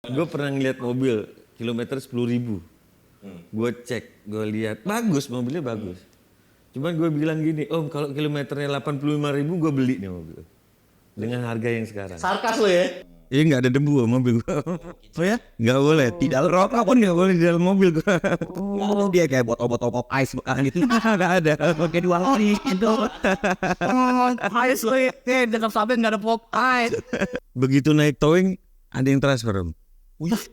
Gue pernah ngeliat mobil kilometer 10.000. Gue cek, gue lihat bagus, mobilnya bagus. Cuman gue bilang gini, Om kalau kilometernya 85.000 gue beli nih mobil. Dengan harga yang sekarang. Sarkas lo ya? Iya nggak ada debu mobil gue. Oh ya? Nggak boleh, tidak rokok pun nggak boleh di dalam mobil gue. Oh, dia kayak botol-botol pop ice bekas gitu. Nggak ada. Pakai dua hari gitu. Ice lo ya? Dekat sampai nggak ada pop ice. Begitu naik towing, ada yang transfer Om.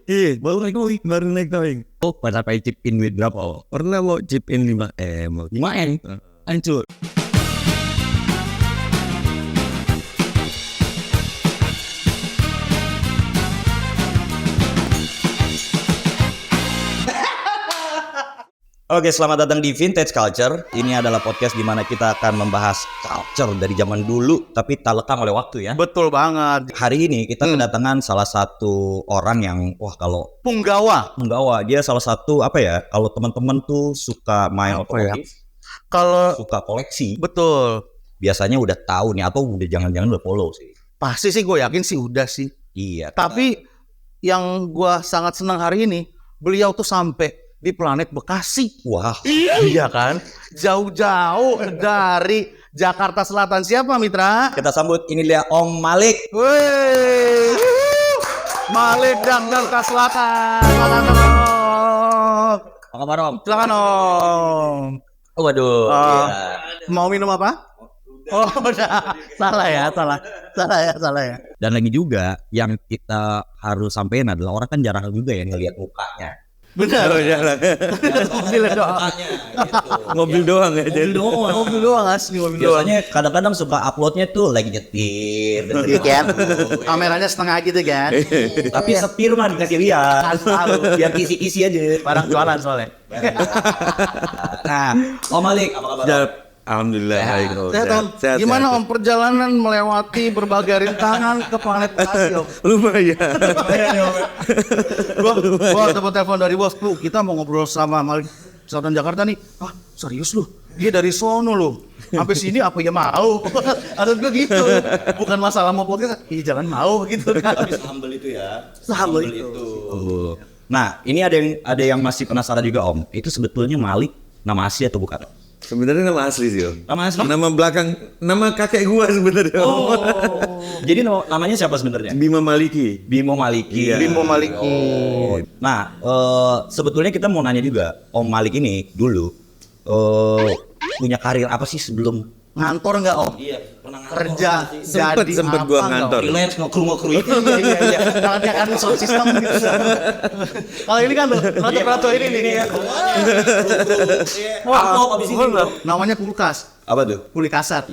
Iya, baru naik towing. Oh, pada pakai chip in with berapa? Pernah mau chip in 5M. 5M? Hancur. Oke, selamat datang di Vintage Culture. Ini adalah podcast di mana kita akan membahas culture dari zaman dulu, tapi tak lekang oleh waktu ya. Betul banget. Hari ini kita kedatangan salah satu orang yang, kalau Punggawa. menggawa, dia salah satu kalau teman-teman tuh suka main otomotif, Kalau suka koleksi, betul. biasanya udah tahu nih atau udah jangan-jangan udah follow sih. Pasti sih gue yakin sih udah sih. Iya. Tapi yang gue sangat senang hari ini, beliau tuh sampai di planet Bekasi. Wah, Iya kan? Jauh-jauh dari Jakarta Selatan. Siapa Mitra? kita sambut ini dia Om Malik. Wih. Malik dan Jakarta Selatan. Silakan Om. Apa kabar Om? Silakan Om. Oh, waduh. Ah. Iya. Mau minum apa? Oh, udah. Salah ya. Dan lagi juga yang kita harus sampaikan adalah orang kan jarang juga ya ngelihat mukanya. Benar. Oh, jalan. Mobil doang. Mukanya gitu. Mobil doang ya. jadi. Mobil doang asli mobil doang. Biasanya kadang-kadang suka uploadnya tuh lagi nyetir. Iya kan? Kameranya setengah gitu kan? Tapi setir mah dikasih lihat. Biar kisi-kisi aja. Barang jualan soalnya. Nah, Om Malik, apa kabar? Ya, Alhamdulillah baik Om. Sehat Om. Sehat, Gimana sehat. Om perjalanan melewati berbagai rintangan ke planet Bekasi Om? Lumayan. Gua dapat telepon dari bos, "Lu, kita mau ngobrol sama Malik Selatan Jakarta nih." Ah, serius lu? Dia dari sono lu. Sampai sini apa ya mau? Ada gue gitu. Bukan masalah mau podcast, iya jangan mau gitu kan. Humble itu ya. Humble itu. Nah, ini ada yang masih penasaran juga Om. Itu sebetulnya Malik nama asli atau bukan? Sebenarnya nama asli sih Om. Nama asli? Nama belakang, nama kakek gua sebenarnya Om. Oh. Jadi namanya siapa sebenarnya? Bima Maliki. Bimo Maliki. Iya. Bimo Maliki. Nah, sebetulnya kita mau nanya juga, Om Malik ini dulu punya karir apa sih sebelum Ngantor nggak Om? Iya, pernah Kerja Sempet apa gua nggak, ngantor. Om? freelance ngokru itu. Iya. Kalau dia kan sound system gitu. Kalau ini kan peraturan ini nih. Wah, abis ini Namanya kulkas. apa tuh? Kuli kasar.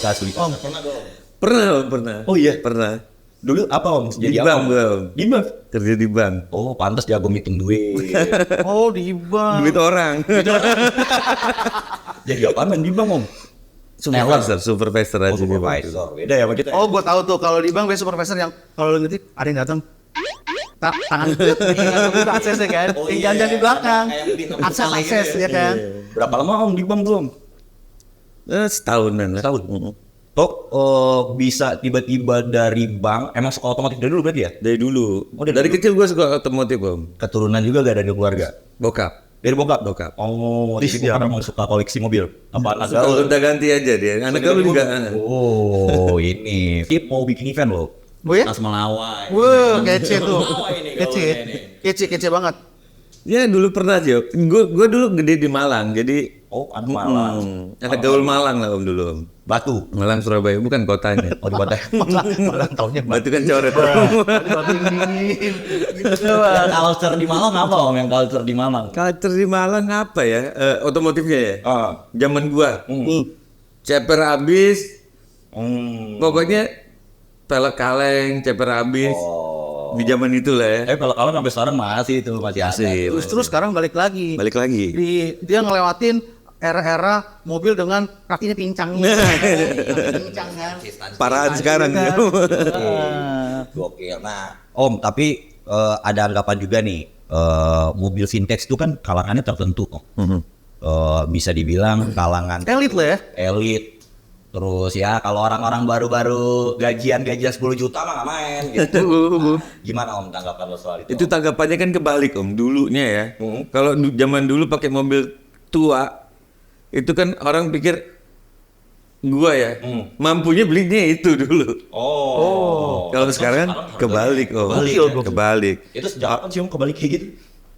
Kasih. Om. Pernah Om, pernah. Oh iya. Pernah. Dulu apa Om? Di Jadi bank apa? gua Om. Di bank. Kerja di bank. Oh, pantas jago ngitung duit. Oh di bank. Duit orang. Jadi apaan di bank Om? Supervisor aja di bank. Supervisor. Beda ya sama kita. Oh gua tahu tuh kalau di bank biasa supervisor yang kalau lu ngetik ada yang datang. Tangan buka aksesnya kan. Oh, Yang iya. jalan di belakang. Kayak beli nomor Akses kali akses gitu ya kan. Berapa lama Om di bank belum? Setahunan lah. Setahun. Tok bisa tiba-tiba dari bank, emang suka otomotif dari dulu berarti ya? Dari dulu. Oh, dari Dari kecil gua suka otomotif Om. Keturunan juga gak dari keluarga? Bokap. Dari bokap? Bokap. Oh, jadi bokap emang suka koleksi mobil? Apa anak Suka gaul? udah ganti aja dia. Anak gaul juga. Oh, ini. Dia mau bikin event loh. Oh ya? Tas Melawai. Wah, kece tuh. Melawai ini Kece. gaulnya ini. Kece banget. Ya dulu pernah sih. Gua dulu gede di Malang. Jadi Oh, anak Malang. anak gaul Malang lah Om dulu Om. Batu. Malang Surabaya bukan kotanya. Oh, di Batu. Malah taunya Batu kan coret. Yang culture di Malang apa Om? Yang culture di Malang? Culture di Malang apa ya? Otomotifnya ya. Zaman gua. Ceper abis. Pokoknya pelek kaleng, ceper abis. Di zaman itu lah ya. Kalau sampai sekarang masih itu masih ada. Justru sekarang balik lagi. Balik lagi. Dia ngelewatin era-era mobil dengan kakinya pincang. Pincang kan. Parahan sekarang ya. Gokil. Nah, Om, tapi ada anggapan juga nih, mobil vintage itu kan kalangannya tertentu, Om. Bisa dibilang kalangan Elit lah ya. elit. Terus ya kalau orang-orang baru-baru gajian 10 juta mah nggak main gitu. Gimana Om tanggapan lo soal itu? Itu tanggapannya kan kebalik Om, dulunya ya. Kalau zaman dulu pakai mobil tua, itu kan orang pikir gua ya, mampunya belinya itu dulu. Kalau sekarang kebalik Om. Kebalik. Itu sejak kapan sih Om kebalik kayak gitu?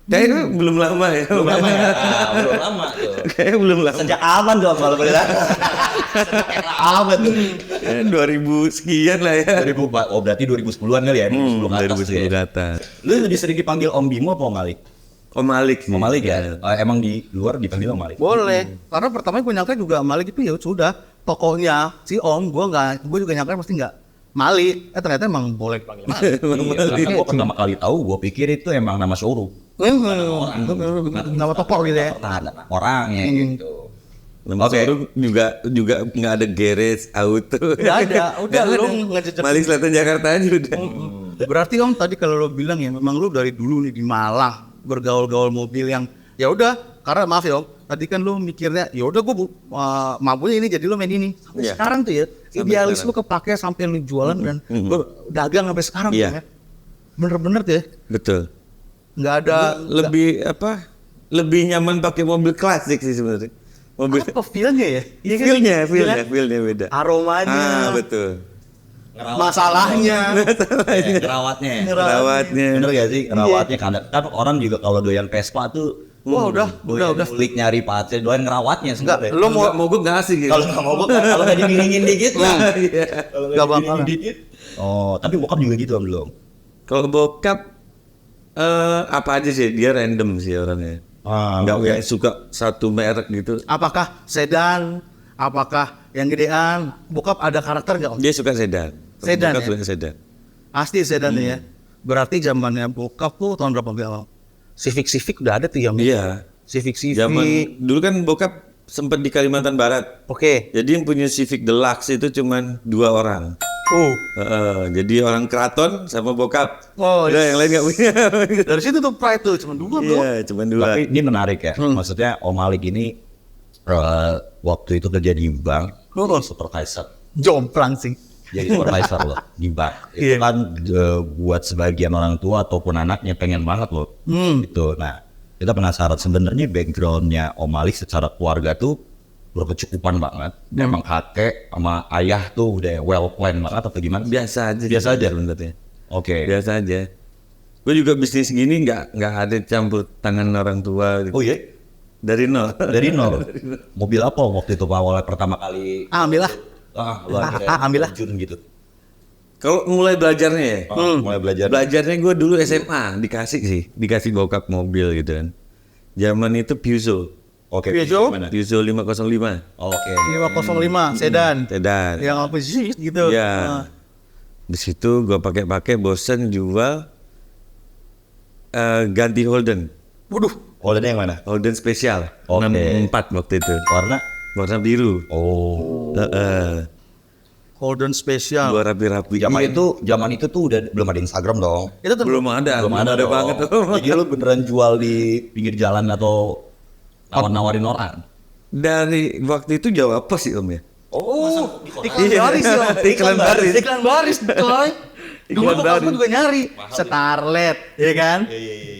Kayaknya belum lama ya. Belum lama ya? Belum lama tuh. Kayaknya belum lama. Sejak kapan dong kalau boleh tahu? Sejak apa tuh? 2000 sekian lah ya. 2000, oh berarti 2010-an kali ya? 2010 ke atas tuh 2010 ya? ke atas. Lu lebih sering dipanggil Om Bimo apa Om Malik? Om Malik. Om Malik ya? Emang di luar dipanggil Om Malik? Boleh. Karena pertama gue nyangka juga Malik itu ya sudah tokonya si Om. Gue juga nyangka pasti nggak Malik. Ternyata emang boleh dipanggil Malik. Karena gue pertama kali tahu, gue pikir itu emang nama showroom. Nama tokoh gitu ya. Nah, orangnya gitu. Nama showroom juga nggak ada garage auto. Nggak ada. Udah Nggak lu ada. ngejejak. Malik Selatan Jakarta aja udah. Berarti Om tadi kalau lo bilang ya memang lu dari dulu nih di Malang bergaul-gaul mobil yang ya udah karena maaf ya Om tadi kan lu mikirnya ya udah gue mampunya ini jadi lu main ini sampai Iya. sekarang tuh ya Sampai idealis sekarang. lu kepake sampai lu jualan dan lu dagang sampai sekarang Iya. tuh ya bener-bener tuh ya Betul. nggak ada Lebih nyaman pakai mobil klasik sih sebenarnya. Mobil apa feelnya ya iya kan? feelnya beda. Aromanya Betul. masalahnya Ngerawatnya. Rawatnya. Bener gak sih? Ngerawatnya kadang kan orang juga kalau doyan Vespa tuh wah udah kulik nyari patnya, doyan ngerawatnya sebenarnya. lo mau mogok nggak asik gitu. Kalau nggak mau kalau nggak dimiringin dikit lah. Iya. Kalau Nggak bakal. dimiringin dikit. Oh, tapi bokap juga gitu Om belum. Kalau bokap apa aja sih dia random sih orangnya. Nggak kayak suka satu merek gitu. apakah sedan apakah yang gedean bokap ada karakter nggak Om Dia suka sedan. Sedan, Bokap ya? suka sedan. pasti sedan ya berarti zamannya bokap tuh tahun berapa Bang? Civic udah ada tuh yang Iya. Civic Zaman dulu kan bokap sempat di Kalimantan Barat. oke Jadi yang punya Civic Deluxe itu cuman 2 orang. Jadi orang keraton sama bokap. Oh, Udah yang lain nggak punya. dari situ tuh pride tuh cuma dua bro Iya, cuman 2. Tapi ini menarik ya. Maksudnya Om Malik ini waktu itu kerja di bank, supervisor. jomplang sih Jadi supervisor loh di bank. Itu Iya. kan buat sebagian orang tua ataupun anaknya pengen banget loh. Gitu. Nah, kita penasaran sebenarnya backgroundnya Om Malik secara keluarga tuh berkecukupan banget. Memang kakek sama ayah tuh udah well planned banget atau gimana? Biasa aja. Biasa aja sebenarnya. Oke. Biasa aja. Gue juga bisnis gini nggak ada campur tangan orang tua. Gitu. Oh iya? Dari nol. Dari nol. Mobil apa waktu itu awalnya pertama kali? ambil lah Lu akhirnya ambil lah. terjun gitu. Kalau mulai belajarnya ya. Mulai belajar. Belajarnya gue dulu SMA dikasih bokap mobil gitu kan. Zaman itu Peugeot. Oke. Peugeot? Gimana? Peugeot 505. Oke. 505 sedan Sedan. yang apa sih gitu Ya. Di situ gue pakai bosen jual ganti Holden. waduh Holdennya yang mana? Holden spesial. Oke. 64 waktu itu. Warna? Biru. Oh. Holden spesial Gua rapi-rapi. Zaman itu tuh udah belum ada Instagram dong. itu tuh Belum ada Belum ada dong. banget tuh. Jadi lu beneran jual di pinggir jalan atau nawar-nawarin orang? Dari waktu itu jawab apa sih Om ya? Oh, iklan baris ya Iklan baris. iklan baris coy dulu Iklan bokap gue baris. juga nyari Starlet ya kan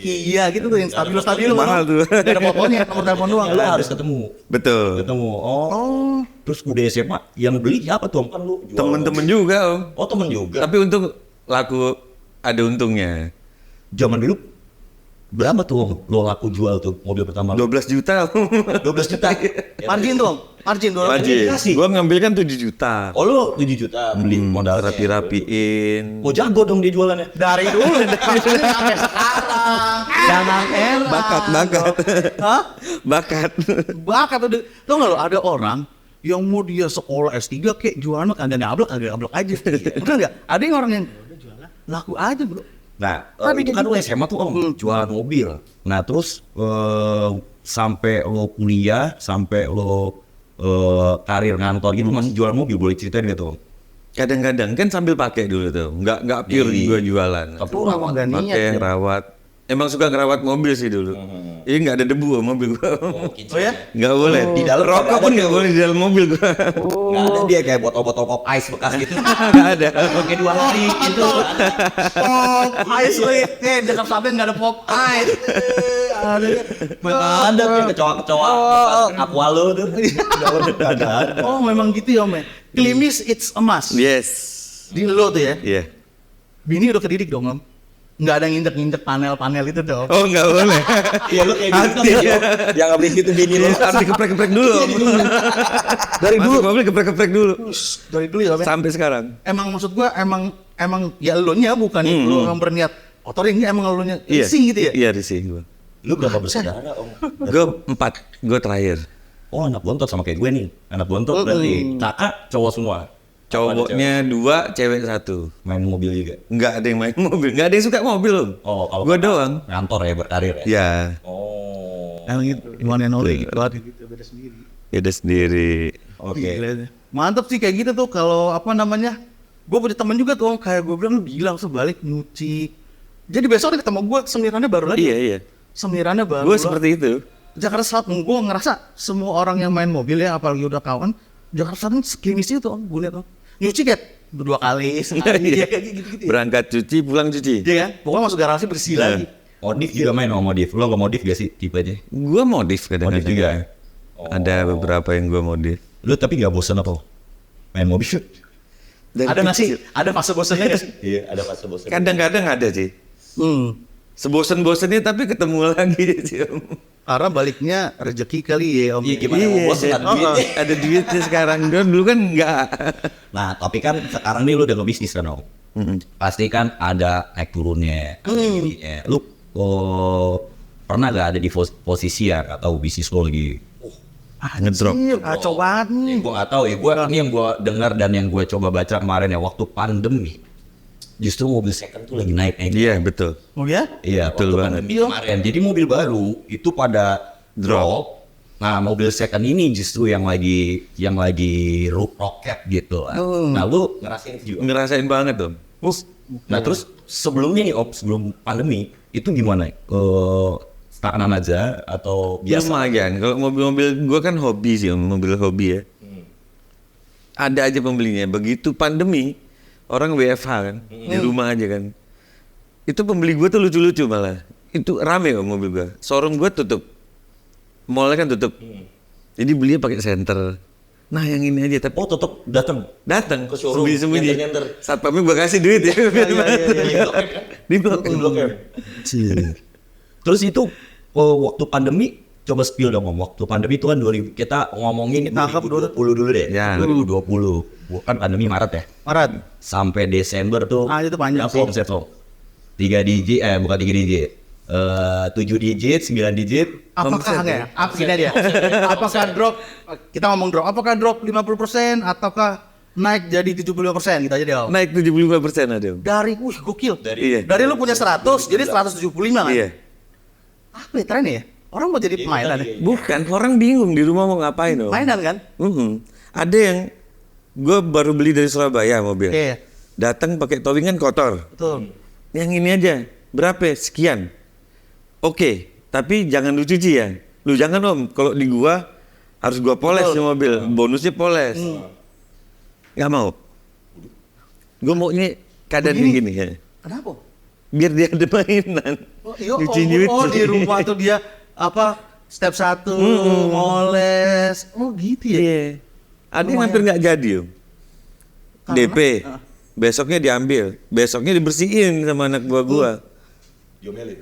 Kia gitu tuh yang stabil Mahal tuh. Gak ada fotonya nomor telepon doang lu harus ketemu. Betul. Oh. Terus udah SMA yang beli siapa tuh? Kan lu jual. Temen-temen juga Om. Oh, temen juga. Tapi untung laku ada untungnya. Zaman dulu berapa tuh lo laku jual tuh mobil pertama lu? 12 juta. 12 juta. margin tuh Om. margin tuh Dikasih. Gua ngambil kan 7 juta. Oh lu 7 juta beli modal Rapi-rapiin. Oh jago dong dia jualannya. dari dulu sampai sekarang jangan elah Bakat. hah Bakat. bakat tuh tau nggak lo ada orang yang mau dia sekolah S3 kayak jualan kagak nyablok aja bener nggak ada yang orang yang "Udah jualan laku aja bro Nah, Tapi itu kan lu SMA tuh Om, jualan mobil. Nah, terus sampai lo kuliah, sampai lo karir ngantor gitu masih jualan mobil, boleh ceritain gitu Om? Kadang-kadang kan sambil pakai dulu tuh. Nggak pure Iya. gua jualan. Tapi rawat ganiat Pakai ya. rawat. Emang suka ngerawat mobil sih dulu. Ini nggak ada debu mobil gua. Oh ya? Nggak boleh. Di dalam rokok nggak pun ada nggak boleh di dalam mobil gua. Nggak ada dia kayak botol-botol pop ice bekas gitu. Nggak ada. Oke 2 hari gitu. Pop ice wait, dekat sampai nggak ada pop ice. Ada kayak kecoa-kecoa bekas aqua lo tuh. Dalamnya nggak ada. Oh memang gitu ya Om ya. Klimis it's a must. Yes. Di lo tuh ya. Iya. Bini udah kedidik dong Om. Nggak ada nginjek-nginjek panel-panel itu dong. Oh nggak boleh. Iya lu kayak gitu kan. Dia nggak boleh gitu bini lo. Harus dikeprek-keprek dulu. Dari Masuk dulu. mobil keprek-keprek dulu. Dari dulu ya Om ya. Sampai sekarang. Emang maksud gua emang ya lo nya bukan lo yang berniat kotorin, emang lo nya Iya. risih gitu ya. Iya risih gua. Lu berapa bersaudara om? Gue 4. Gue terakhir. Oh anak bontot sama kayak gue nih. Anak bontot berarti kakak cowok semua. Cowoknya 2, cewek 1. Main mobil juga. Nggak ada yang main mobil. Nggak ada yang suka mobil loh. Oh kalau Gue kakak doang. ngantor ya berkarir ya. Ya. Oh. Emang gitu. Gimana nolnya gitu. Gitu beda sendiri. Beda sendiri. Oke. Gila. Mantep sih kayak gitu tuh kalau apa namanya. Gue punya temen juga tuh kayak gue bilang lu bilang sebalik nyuci. Jadi besok dia ketemu gue semirannya baru lagi. Iya iya. Semirannya baru. Gue seperti itu. Jakarta Selatan gue ngerasa semua orang yang main mobil ya apalagi udah kawan Jakarta Selatan seklimis itu tuh gue lihat tuh. Nyuci kayak 2 kali sekali Iya. kayak gitu-gitu. Ya. Berangkat cuci, pulang cuci. Iya kan? Pokoknya masuk garasi bersih lagi. Modif juga main om modif. Lo nggak modif gak sih tipenya? Gue modif Modif kadang-kadang. juga. ya? Ada beberapa yang gue modif. Lu tapi nggak bosan apa? Main mobil? Dari Ada nggak sih? kecil. Ada fase bosannya nggak sih? Iya ada fase bosan. Kadang-kadang ada sih. Sebosen-bosennya tapi ketemu lagi sih Om. Karena baliknya rezeki kali ya Om. Iya gimana mau bosan ada duitnya. Ada duitnya sekarang. Dulu kan enggak. Nah tapi kan sekarang nih lu udah ngebisnis kan om. Pasti kan ada naik turunnya. Gininya. Lu pernah gak ada di posisi ya atau bisnis lo lagi? Ngedrop. Kacau banget nih. Gue gak tahu ya. Ini yang gue dengar dan yang gue coba baca kemarin ya waktu pandemi. Justru mobil second tuh lagi naik. Iya betul. Oh ya? Iya, Betul waktu banget. pandemi kemarin. Jadi mobil baru itu pada drop. Nah, mobil second ini justru yang lagi roket gitu lah. Nah, lu ngerasain juga. Ngerasain banget Om. Nah, terus sebelumnya nih Om, sebelum pandemi itu gimana? Stagnan aja atau biasa? Lumayan. Kalau mobil-mobil gue kan hobi sih Om, mobil hobi ya. Ada aja pembelinya. Begitu pandemi, orang WFH kan, di rumah aja kan. Itu pembeli gue tuh lucu-lucu malah. Itu rame Om mobil gue. Showroom gue tutup. Mallnya kan tutup. Jadi belinya pakai senter. Nah yang ini aja tapi Oh, tetap datang. datang Ke showroom, sembunyi-sembunyi. nyenter-nyenter. Satpamnya gue kasih duit ya. Di blok. Terus itu waktu pandemi coba spill dong Om. Waktu pandemi itu kan 2000 kita ngomongin Tahap 2020 dulu deh. Ya. 2020. Bukan pandemi Maret ya. Maret. Sampai Desember tuh. Ah, itu panjang berapa sih. omset lo? 3 digit bukan 3 digit. 7 digit, 9 digit. Apakah ya? Apa gini dia? Apakah drop? Kita ngomong drop. Apakah drop 50% ataukah naik jadi 75% gitu aja deh Om. Naik 75% ada Om. Dari, gokil. Iya. Dari lu punya 100 jadi 175 kan? Iya. Apa ya trennya ya? Orang mau jadi pemainan ya? Bukan, orang bingung di rumah mau ngapain Om. Mainan kan? Ada yang gue baru beli dari Surabaya mobil. Iya. Datang pakai towingan kotor. Betul. Yang ini aja. Berapa? Sekian. Oke, tapi jangan lu cuci ya. Lu jangan Om, kalau di gua harus gua poles di mobil. Bonusnya poles. Nggak mau. Gua mau ini keadaan Begini? gini kayaknya. Kenapa? Biar dia ada mainan. Iya, di rumah tuh dia apa step 1 moles. Oh gitu ya. Iya. Ada yang hampir nggak jadi Om. Karena? DP. Besoknya diambil. Besoknya dibersihin sama anak buah gua.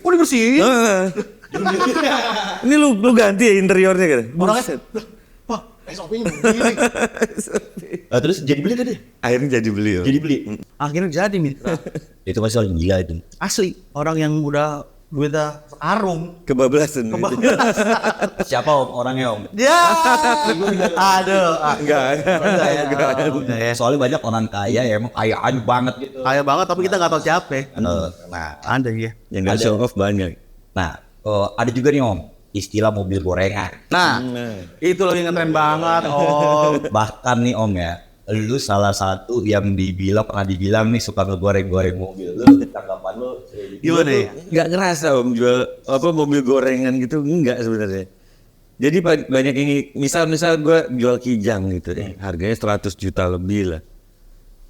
Oh dibersihin. Ah. Ini lu ganti ya interiornya kan? Orangnya, wah SOP-nya begini. Terus jadi beli tadi? Akhirnya jadi beli Om. Jadi beli. Akhirnya jadi nih. Itu masih paling gila itu. Asli, orang yang udah duitnya sekarung. Kebablasan. Siapa Om orangnya Om? Ya, aduh. Enggak. Soalnya banyak orang kaya ya emang kayaan banget gitu. Kaya banget tapi kita nggak tahu siapa. Nah, Ada ya. Yang nggak show off banyak. nah ada juga nih Om istilah mobil gorengan. Nah, itu lagi ngetren banget. Oh, Bahkan nih Om ya lu salah satu yang pernah dibilang nih suka ngegoreng-goreng mobil. Lu tanggapan lu Gimana ya? Nggak ngerasa om jual apa mobil gorengan gitu, enggak sebenarnya. Jadi banyak yang misal gue jual Kijang gitu ya, harganya 100 juta lebih lah.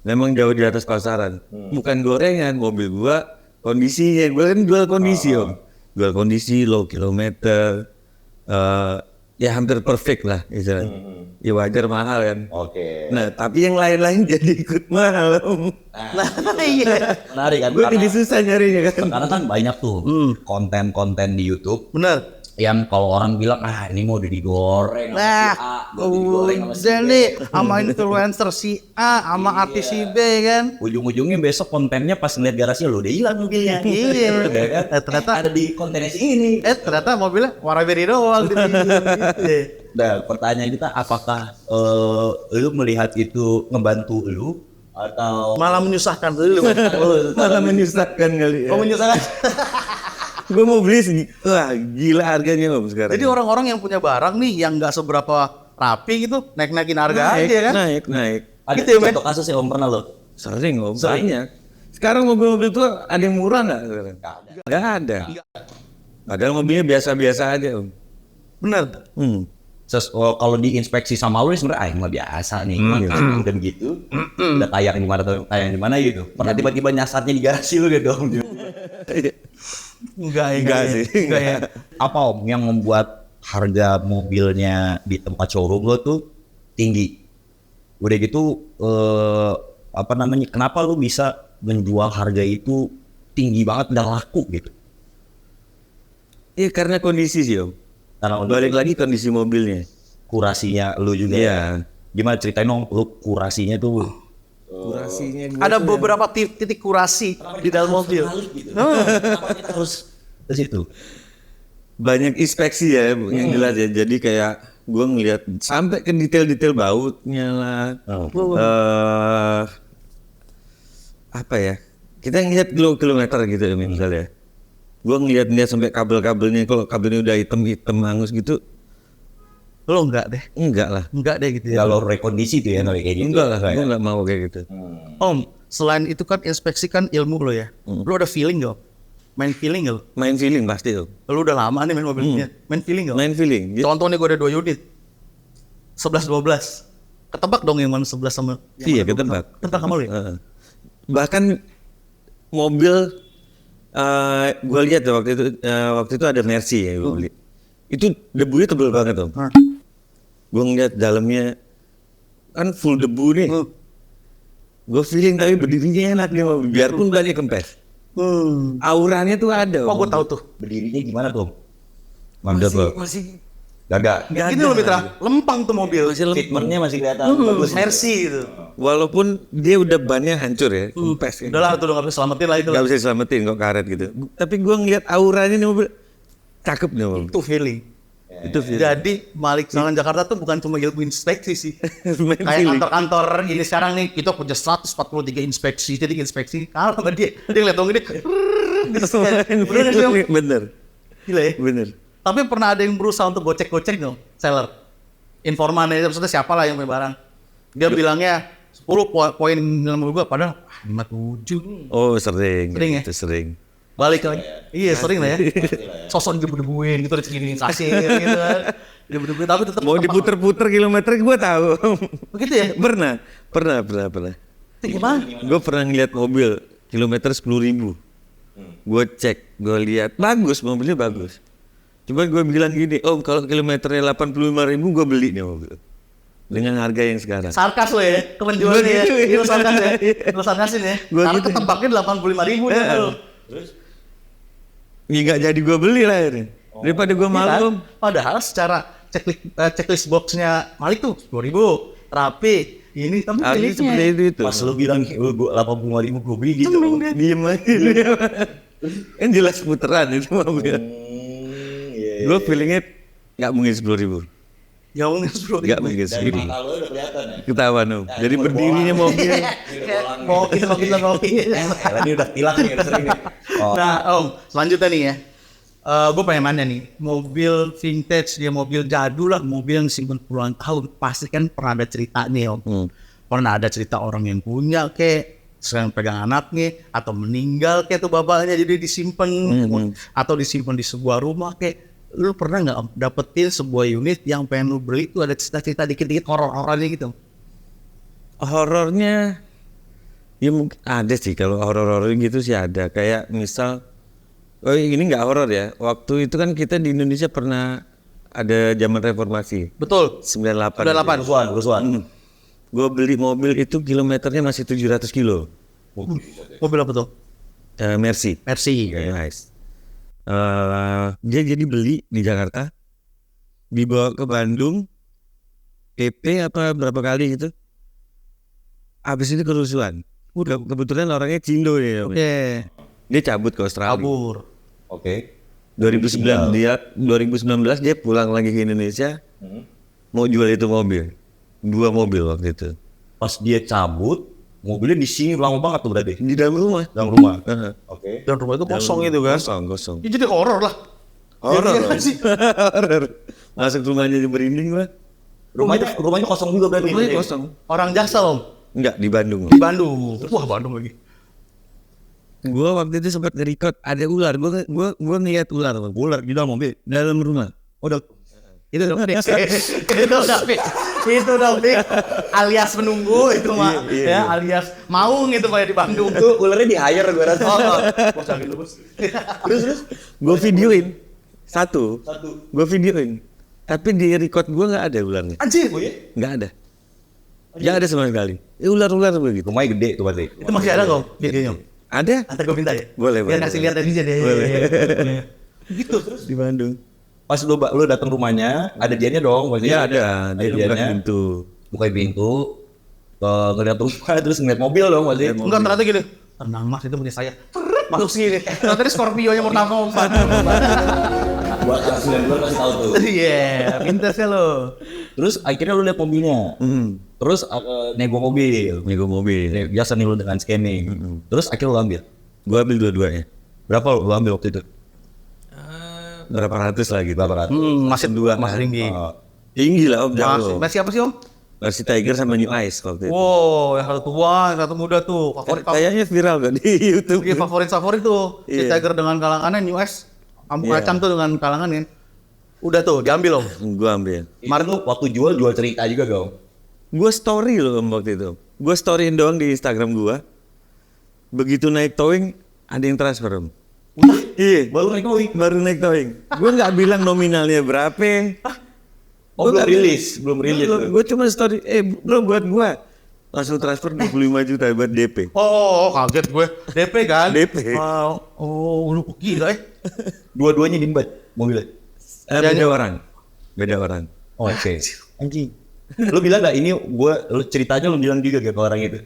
Memang jauh di atas pasaran. Bukan gorengan, mobil gue kondisinya, gue kan jual kondisi om. Jual kondisi, low kilometer, ya hampir perfect lah istilahnya. Ya wajar mahal kan. Oke. Nah tapi yang lain-lain jadi ikut mahal om. Iya. Menarik kan? Gue jadi susah nyarinya kan. Karena kan banyak tuh konten-konten di YouTube Bener. yang kalau orang bilang ini mau udah digoreng sama Nah, si A, mau digoreng sama si B. jadi sama influencer si A, sama artis si B kan. Ujung-ujungnya besok kontennya pas ngeliat garasinya lo udah hilang mobilnya. Iya. Udah kan? Ternyata ada di kontennya si ini. ternyata mobilnya warna biru doang gitu. Nah, pertanyaan kita apakah lu melihat itu ngebantu lu atau Malah menyusahkan dulu. Malah menyusahkan kali ya. Oh, menyusahkan. Gue mau beli wah gila harganya om sekarang. Jadi orang-orang yang punya barang nih yang nggak seberapa rapi gitu naik-naikin harga aja kan. naik. ada Gitu ya, men? contoh kasus ya om pernah lo? Sering om, banyak. Sekarang mobil-mobil tuh ada yang murah nggak sekarang? Nggak ada. Padahal mobilnya biasa-biasa aja om. Bener. Kalau diinspeksi sama lu sebenarnya mah biasa nih, dan gitu, udah kayak di mana gitu. Pernah tiba-tiba nyasarnya di garasi lu gitu om. Enggak sih. Enggak ya. Apa om yang membuat harga mobilnya di tempat showroom lo tuh tinggi? Udah gitu kenapa lu bisa menjual harga itu tinggi banget dan laku gitu? Iya karena kondisi sih om. Karena Balik lagi kondisi mobilnya. kurasinya lu juga. Iya. Gimana ceritain dong lu kurasinya tuh? Kurasinya Ada beberapa titik kurasi di dalam mobil. Kenapa kita harus ke situ? banyak inspeksi ya yang jelas ya. Jadi kayak gue ngeliat sampai ke detail-detail bautnya lah. Apa ya? Kita ngeliat kilometer gitu ya misalnya. Gue ngeliat sampai kabel-kabelnya, kalau kabelnya udah hitam-hitam hangus gitu, Lo enggak deh. enggak lah. Enggak deh gitu ya. Kalau rekondisi tuh ya kayak gitu. Enggak lah, gue enggak mau kayak gitu. Om, selain itu kan inspeksi kan ilmu lo ya. Lo ada feeling gak? Main feeling gak lo? Main feeling pasti tuh. Lo udah lama nih main mobilnya. Main feeling gak? Main feeling. Contohnya gue ada 2 unit. 11-12. Ketebak dong yang mana 11 sama yang Iya, mana 12. ketebak. Ketebak sama lo ya? Bahkan mobil gue lihat ya, waktu itu ada Mercy ya gue beli. Itu debunya tebel banget om. Gue ngeliat dalamnya kan full debu nih. Gue feeling tapi berdirinya enak nih mobil, biarpun banyak kempes. Auranya tuh ada. Oh, gue tahu tuh. Berdirinya gimana tuh? Masih Gagak. Gini lo Mitra, lempang tuh mobil. Fitmentnya masih kelihatan bagus. Mercy gitu. walaupun dia udah bannya hancur ya, kempes kan. Udah lah, tuh udah gak bisa selamatin lah itu. Gak bisa diselamatin kok karet gitu. Tapi gue ngeliat auranya nih mobil, cakep nih mobil. Itu feeling. Itu feeling. Jadi Malik Jalan Jakarta tuh bukan cuma ilmu inspeksi sih. Main Kayak feeling. kantor-kantor ini sekarang nih kita punya 143 inspeksi, jadi inspeksi. Kalau sama dia ngeliat dong ini. Bener sih, Om? Bener, Gila ya. bener. Tapi pernah ada yang berusaha untuk gocek-gocek dong, seller. Informan aja, maksudnya siapa lah yang punya barang. Dia bilangnya 10 poin dalam mobil gua, padahal 57. Oh sering Sering ya? gitu, sering. Balik lagi. Iya sering lah ya. Sosok debu-debuin gitu, dicengin kasih gitu kan. Debu-debuin tapi tetap Mau diputer-puter kilometer gue tahu. begitu ya. pernah. Itu gimana? Gue pernah ngeliat mobil kilometer 10.000. Gue cek, gue lihat bagus, mobilnya bagus. Cuman gue bilang gini, om kalau kilometernya 85.000 gue beli nih mobil dengan harga yang sekarang. Sarkas lo ya, penjualnya ya. Gua gitu, Itu sarkas ya. Itu sarkasin ya. Gua Karena gitu. ketebaknya 85.000 dia lo. Ya nggak jadi gue beli lah akhirnya. Daripada gue malu om. Padahal secara checklist boxnya Malik tuh 10.000 rapi. Ini tapi Harusnya seperti pilihnya. itu. Pas lu bilang gua 85.000 gua beli gitu. Seneng dia. Diem aja. Kan jelas puteran itu mobil. Gue feelingnya nggak mungkin 10.000. Ya mungkin 10.000. Nggak mungkin Dari segini. mata lu udah kelihatan ya. Ketahuan om. Jadi berdirinya mobil. Mau kita. Ini udah hilang nih, udah sering nih. Oh. Nah, Om, selanjutnya nih ya. Gue pengen nanya nih, mobil vintage, dia mobil jadul lah, mobil yang simpen puluhan tahun, pasti kan pernah ada cerita nih Om. pernah ada cerita orang yang punya sering pegang anaknya atau meninggal tuh bapaknya jadi disimpan atau disimpan di sebuah rumah lu pernah nggak dapetin sebuah unit yang pengen lu beli itu ada cerita-cerita dikit-dikit horor-horornya gitu? Horornya ya mungkin ada sih, kalau horor-horor gitu sih ada. Kayak misal, ini nggak horor ya. Waktu itu kan kita di Indonesia pernah ada zaman reformasi. Betul. 98. 98. Kerusuhan. Gue beli mobil itu kilometernya masih 700 kilo. Mobil apa tuh? Mercy. Mercy. Nice. Dia jadi beli di Jakarta, dibawa ke Bandung, PP apa berapa kali gitu. Habis itu kerusuhan. Kebetulan orangnya Cindo ya. Oke. Dia cabut ke Australia. Kabur. Oke. 2019 dia pulang lagi ke Indonesia, mau jual itu mobil, 2 mobil waktu itu. Pas dia cabut, mobilnya di sini lama banget tuh berarti. Di dalam rumah. Dalam rumah. Dan Oke. rumah itu kosong itu kan? Kosong. Ya, jadi horor lah. Horor. Iya kan sih? Horor. Masuk rumahnya merinding lah. Rumahnya kosong juga berarti. Rumahnya kosong. Orang Jaksel om. Enggak, di Bandung. Di Bandung. Wah Bandung lagi. Gua waktu itu sempat nge-record ada ular. Gua ngeliat ular. Ular di dalam mobil. Dalam rumah. Udah. Itu dong itu dong alias menunggu itu mah ya alias maung itu kayak di Bandung tuh. Ularnya di hire gue rasa. Bos lagi lu bos. Terus gue videoin satu. Gue videoin. Tapi di record gue nggak ada ularnya. Anjir. Nggak ada. Nggak ada sama sekali. Ular begitu. Rumahnya gede tuh berarti. Itu masih ada kok videonya. Ada? Antar gue minta ya. Boleh. Biar kasih lihat dari deh. Boleh. Gitu terus. Di Bandung. Pas lu datang rumahnya, ada dianya dong, maksudnya. Iya ada. Dia buka pintu. Buka pintu, ngeliat rumah, terus ngeliat mobil dong, maksudnya. Enggak ternyata gini. Tenang mas itu punya saya. Masuk sini. Ternyata ini Scorpio-nya mau nangkep. Buat kelas 9 kasih tahu tuh. Iya, pintar sih lo. Terus akhirnya lu lihat mobilnya. Terus nego mobil. Biasa nih lu dengan scanning. Terus akhirnya lu ambil. Gua ambil dua-duanya. Berapa lu ambil waktu itu? Berapa ratus lah gitu. Masih tinggi. Tinggi lah om, jauh. Masih apa sih om? Masih Tiger sama New Ice waktu itu. Wow, yang satu tua, yang satu muda tuh. Favorit Kayaknya viral kan di YouTube. Iya, favorit tuh. Si Iya. Tiger dengan kalangannya New Ice. Kampung Kacang tuh dengan kalangannya. Udah tuh, diambil om. Gua ambil. Kemarin tuh waktu jual cerita juga dong. Gua story loh om waktu itu. Gua storyin doang di Instagram gua. Begitu naik towing, ada yang transfer om. Iya, Baru naik towing. Gua nggak bilang nominalnya berapa. Oh, belum rilis. Gua cuma story, bro buat gua. Langsung transfer 25 juta buat DP. Oh, kaget gue. DP kan? DP. Oh, lu gila Dua-duanya dimbat mobilnya. Beda orang. Oh, oke. Anjing. Lu bilang nggak ini lu ceritanya lu bilang juga ke orang itu.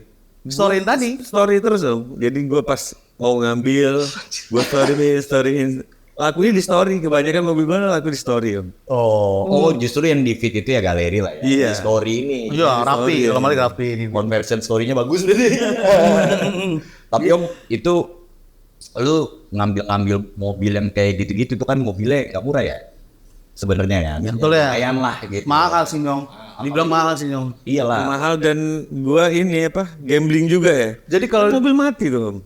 Storyin tadi. Story terus om. Jadi gua pas mau ngambil, gua storyin. Lakunya di story, kebanyakan mobil gua laku di story om. Oh, justru yang di feed itu ya galeri lah ya. Iya. Di story ini. Iya, rapi. Story, Kalau rapi ini. Conversion story-nya bagus berarti. Tapi om, itu lu ngambil mobil yang kayak gitu-gitu itu kan mobilnya nggak murah ya? Sebenarnya ya. Betul ya. Lumayan lah gitu. Mahal sih nyong. Dibilang mahal sih nyong. Iyalah. Mahal dan gua ini gambling juga ya. Jadi kalau Mobil mati tuh om.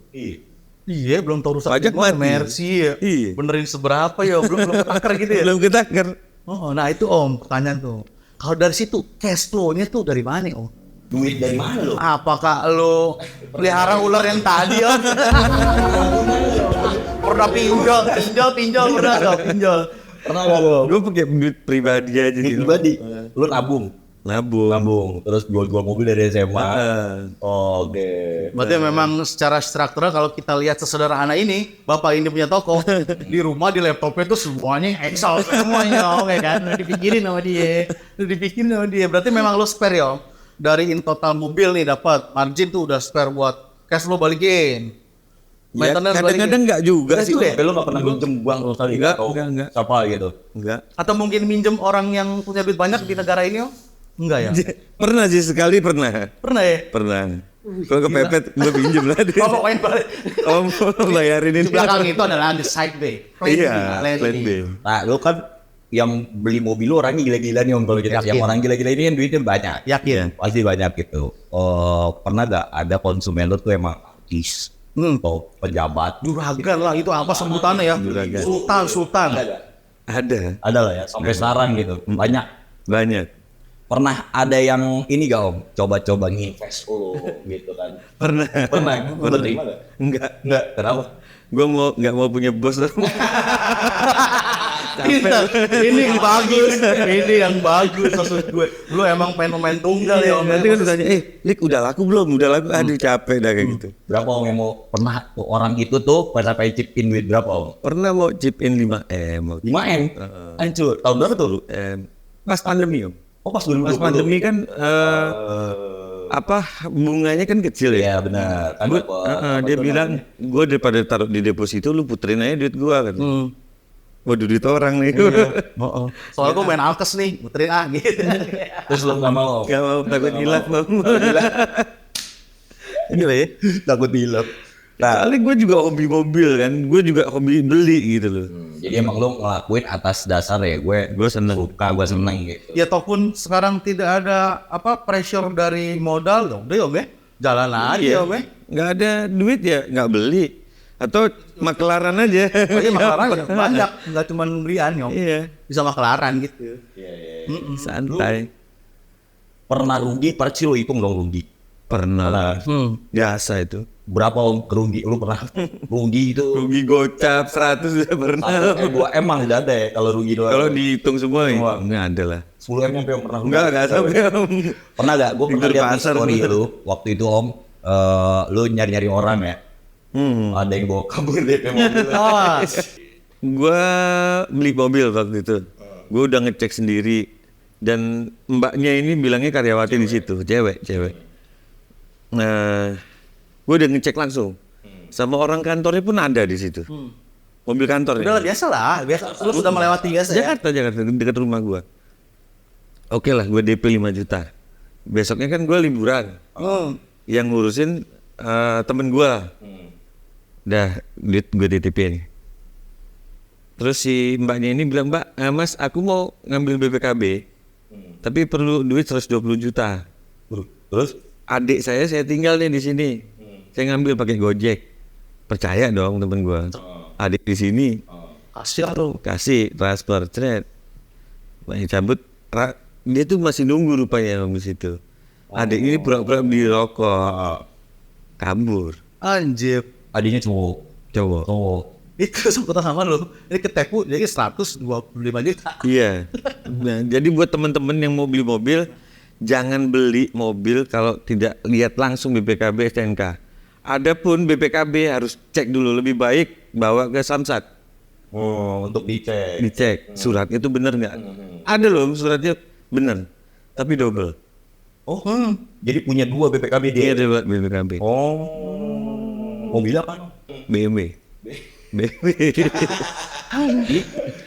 iya belum tahu rusak Pajak gimana, mati. Mercy ya. Iya. Benerin seberapa ya? Belum ketakar gitu ya. Belum ketakar. Oh, nah itu om pertanyaan tuh. Kalau dari situ cash flow-nya tuh dari mana om? Duit dari mana lo? Apakah lo pelihara ular yang tadi om? Pernah pinjol pernah gak pinjol? Pernah nggak lo? Gue pakai duit pribadi aja gitu. Pribadi. Lu nabung. Terus jual mobil dari SMA. Oke. Berarti memang secara struktural kalau kita lihat sesederhana ini, bapak ini punya toko di rumah di laptopnya tuh semuanya Excel semuanya, oke kan? Udah dipikirin sama dia. Berarti memang lo spare ya, Om? Dari in total mobil nih dapat margin tuh udah spare buat cash lo balikin. Ya, Maintenance kadang-kadang enggak juga Enggak sih. juga ya? Tapi lu nggak pernah minjem uang lo kali? Enggak, Atau enggak. Siapa gitu? Enggak. Atau mungkin minjem orang yang punya duit banyak di negara ini, Om? Enggak ya? Pernah sih sekali pernah. Pernah ya? Pernah. Kalau kepepet gue pinjem lah dia. Oh, pokoknya balik. Om bayarin Di ini. belakang itu adalah the side bay. Iya, plan B. Nah, lu kan yang beli mobil lu orangnya gila-gila nih om. Kalau kita Yakin. yang orang gila-gila ini kan duitnya banyak. Yakin. Pasti banyak gitu. Pernah gak ada konsumen lu tuh emang artis atau pejabat? Juragan lah itu apa sebutannya ya? Sultan. Ada. Ada lah ya. Sampai sekarang gitu. Banyak. Pernah ada yang ini gak om? Coba-coba nginvest gitu kan? Pernah. Pernah terima gak? Enggak. Kenapa? Gue nggak mau punya bos. Ini yang bagus. Ini yang bagus maksud gue. Lu emang pengen main tunggal ya. Nanti kan ditanya, Lik udah laku belum? Udah laku? Aduh capek dah kayak gitu. Berapa om yang mau pernah tuh orang itu tuh pada sampai chip in duit berapa om? Pernah mau chip in 5M. 5M? Hancur. Tahun berapa tuh? Pas pandemi om. Oh pas 2020. Pas pandemi kan bunganya kan kecil ya. Iya benar. Kan Dia bilang, gue daripada taruh di deposito lu puterin aja duit gue kan. Waduh duit orang nih. Soalnya gue main alkes nih, muterin gitu. Terus lu gak mau? Gak mau, takut hilang bang. Gila ya? Takut hilap. Nah, Soalnya gue juga hobi mobil kan, gue juga hobi beli gitu loh. jadi emang lu ngelakuin atas dasar ya, gue seneng. suka, gue seneng gitu. Ya ataupun sekarang tidak ada pressure dari modal dong. Udah ya, jalan aja ya. Nggak ada duit ya nggak beli. Atau maklaran aja. Oh iya maklaran banyak, nggak cuma belian ya. Iya. Bisa maklaran gitu. Santai. Pernah rugi, pasti lu hitung dong rugi. Pernah. Biasa itu. Berapa om rugi? Lu pernah rugi itu? Rugi gocap 100 udah pernah. Gua emang udah ada ya kalau rugi doang. Kalau dihitung semua ya nggak ada lah. 10 M sampai om pernah rugi. Nggak sampai om. Pernah gak? Gue pernah Tidur lihat di pasar story bener. lu waktu itu om. Lu nyari-nyari orang ya. Ada yang bawa kabur DP mobil. Gua beli mobil waktu itu. Gue udah ngecek sendiri dan mbaknya ini bilangnya karyawati di situ, cewek. Nah, gue udah ngecek langsung. Sama orang kantornya pun ada di situ. Mobil kantor. Udah lah biasa lah, lu sudah melewati biasa ya. Jakarta dekat rumah gua. Oke lah, gue DP 5 juta. Besoknya kan gue liburan. Yang ngurusin temen gua. Dah, duit gue titipin. Terus si mbaknya ini bilang, Mbak, Mas, aku mau ngambil BPKB, tapi perlu duit 120 juta. Terus adik saya tinggal nih di sini. Saya ngambil pakai Gojek. Percaya dong temen gua. Adik di sini. Kasih transfer, cret. Cabut. Dia tuh masih nunggu rupanya di situ. Adik ini pura-pura beli rokok. Kabur. Anjir. Adiknya cowok. Itu sebutan sama lu. Ini ketepu jadi 125 juta. Iya. Nah, jadi buat teman-teman yang mau beli mobil, jangan beli mobil kalau tidak lihat langsung BPKB STNK. Adapun BPKB harus cek dulu, lebih baik bawa ke Samsat. Untuk dicek. Dicek suratnya itu bener nggak? Ada loh suratnya bener, tapi double. Jadi punya 2 BPKB dia. Iya ada buat BPKB. Mobil apa? BMW.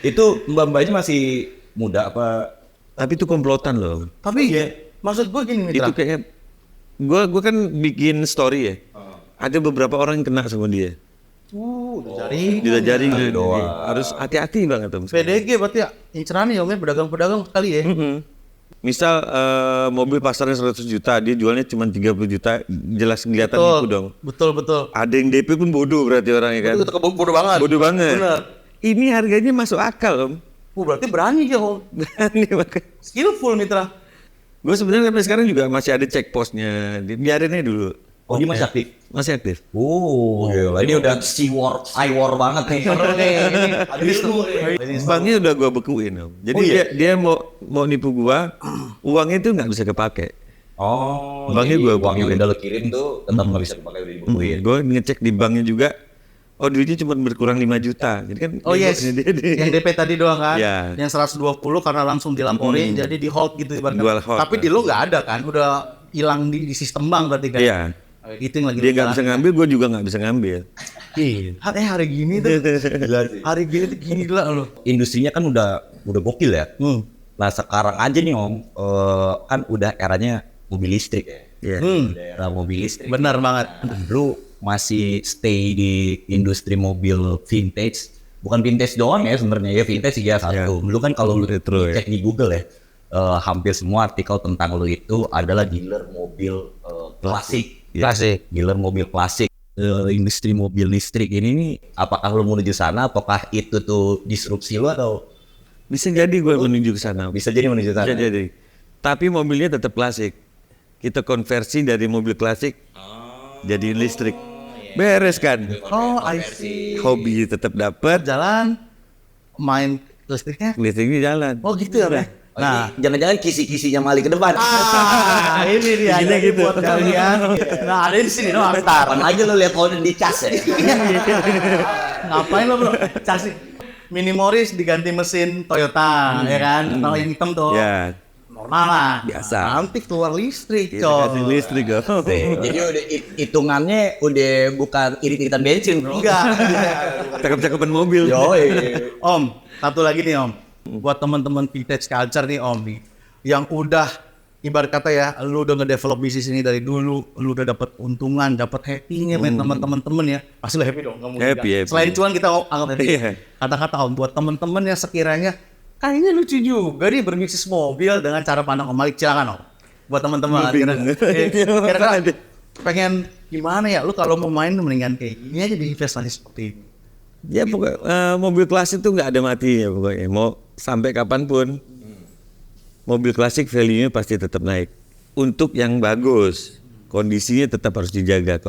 Itu mbak-mbaknya masih muda apa? Tapi itu komplotan loh. Tapi ya, maksud gue gini Mitra. Itu kayak gua kan bikin story ya. Ada beberapa orang yang kena sama dia. Udah jaring doang. Harus hati-hati banget om. PDG berarti ya incerannya ya, pedagang-pedagang sekali ya. Misal mobil pasarnya 100 juta, dia jualnya cuma 30 juta, jelas kelihatan itu dong. Betul. Ada yang DP pun bodoh berarti orangnya kan. Itu bodoh banget. Bodoh banget. Benar. Ini harganya masuk akal om. Berarti berani dia om. Berani makanya. Skillful Mitra. Gue sebenarnya sampai sekarang juga masih ada check postnya, biarin aja dulu. Oh dia masih aktif? Masih aktif. Gila. Ini udah war banget nih. Banknya udah gua bekuin om. Jadi dia mau nipu gua, uangnya itu nggak bisa kepake. Banknya gua uang yang bekuin. udah lo kirim tuh tetap nggak bisa dipakai udah dibukuin. Gue ngecek di banknya juga, duitnya cuma berkurang 5 juta. Jadi kan Yang DP tadi doang kan. Ya. Yang 120 karena langsung dilaporin jadi di hold gitu ibaratnya. Jual hold. Tapi di lu nggak ada kan, udah hilang di sistem bank berarti kan. Iya. Itu yang lagi Dia nggak bisa ngambil, gue juga nggak bisa ngambil. Hari gini tuh. Hari gini tuh gila loh. Industrinya kan udah gokil ya. Nah sekarang aja nih om, kan udah eranya mobil listrik ya. Iya. Udah era mobil listrik. Benar banget. Lu masih stay di industri mobil vintage bukan vintage doang ya sebenarnya ya, vintage ya satu. Dulu kan kalau lu Retro, cek di Google ya, hampir semua artikel tentang lu itu adalah dealer mobil klasik. Klasik. Dealer mobil klasik. Industri mobil listrik ini nih, apakah lu menuju sana? Apakah itu tuh disrupsi lu atau Bisa jadi gue menuju ke sana. bisa jadi menuju sana? Bisa jadi. Tapi mobilnya tetap klasik. Kita konversi dari mobil klasik jadi listrik. Beres kan? Oh, I see. Hobi tetap dapat, Jalan main listriknya. listriknya jalan. Oh gitu ya, Bang? Nah, jangan-jangan kisi-kisinya Mali ke depan. Ini dia Gini gitu. buat kalian. Nah, ada di sini doang. Bentar. Kapan aja lu lihat Honda di cas ya? Ngapain lo bro? Chassis Mini Morris diganti mesin Toyota, ya kan? Kalau yang hitam tuh Ya, normal lah. Biasa. Nanti keluar listrik, kita kasih coy. listrik kok. Jadi udah hitungannya udah bukan irit-iritan bensin, bro. Enggak. Cakep-cakepan mobil. Yoi. Om, satu lagi nih Om. Buat teman-teman vintage culture nih Om nih, yang udah ibarat kata ya, lu udah ngedevelop bisnis ini dari dulu, lu udah dapat untungan, dapat happy-nya main teman-teman ya, pasti lu happy dong. Nggak mungkin Happy, nggak. happy. Selain cuan kita anggap happy. Iya. Kata-kata Om buat teman-teman yang sekiranya kayaknya lucu juga nih berbisnis mobil dengan cara pandang Om Malik, silakan Om. Buat teman-teman kira-kira pengen gimana ya, lu kalau mau main mendingan kayak gini aja di investasi seperti ini. Ya pokoknya mobil klasik tuh nggak ada matinya pokoknya. Mau sampai kapanpun mobil klasik value-nya pasti tetap naik. Untuk yang bagus, kondisinya tetap harus dijaga,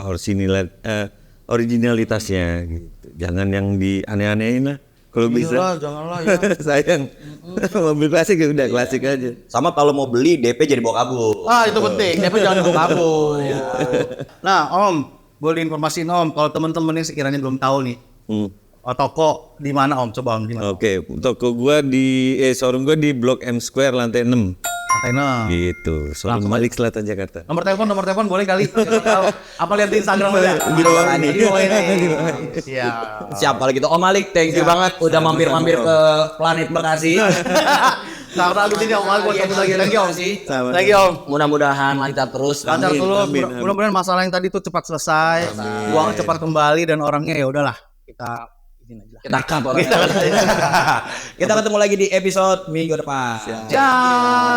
originalitasnya gitu. Jangan yang di aneh-anehin lah. Kalau bisa. Janganlah ya. Sayang. Mobil klasik ya udah klasik aja. Sama kalau mau beli DP jadi bawa kabur. Ah itu penting, tapi jangan dibawa kabur. Nah Om, boleh informasiin Om, kalau teman-teman yang sekiranya belum tahu nih, toko di mana Om? Coba Om, di mana? Oke, toko gua showroom gua di Blok M Square lantai 6. Atena. Gitu. Showroom Malik Selatan Jakarta. Nomor telepon boleh kali. Apa lihat di Instagram aja? Di bawah ini. Di bawah ini. Iya. Siap kalau gitu. Om Malik, thank you banget udah mampir-mampir ke planet Bekasi. Karena abis ini Om Malik buat ketemu lagi Om sih. Sama-sama. Lagi Om. Mudah-mudahan lancar terus. Lancar Amin, dulu. amin. Mudah-mudahan masalah yang tadi tuh cepat selesai. Uang cepat kembali dan orangnya ya udahlah. Kita Kita ketemu lagi di episode minggu depan. Ciao.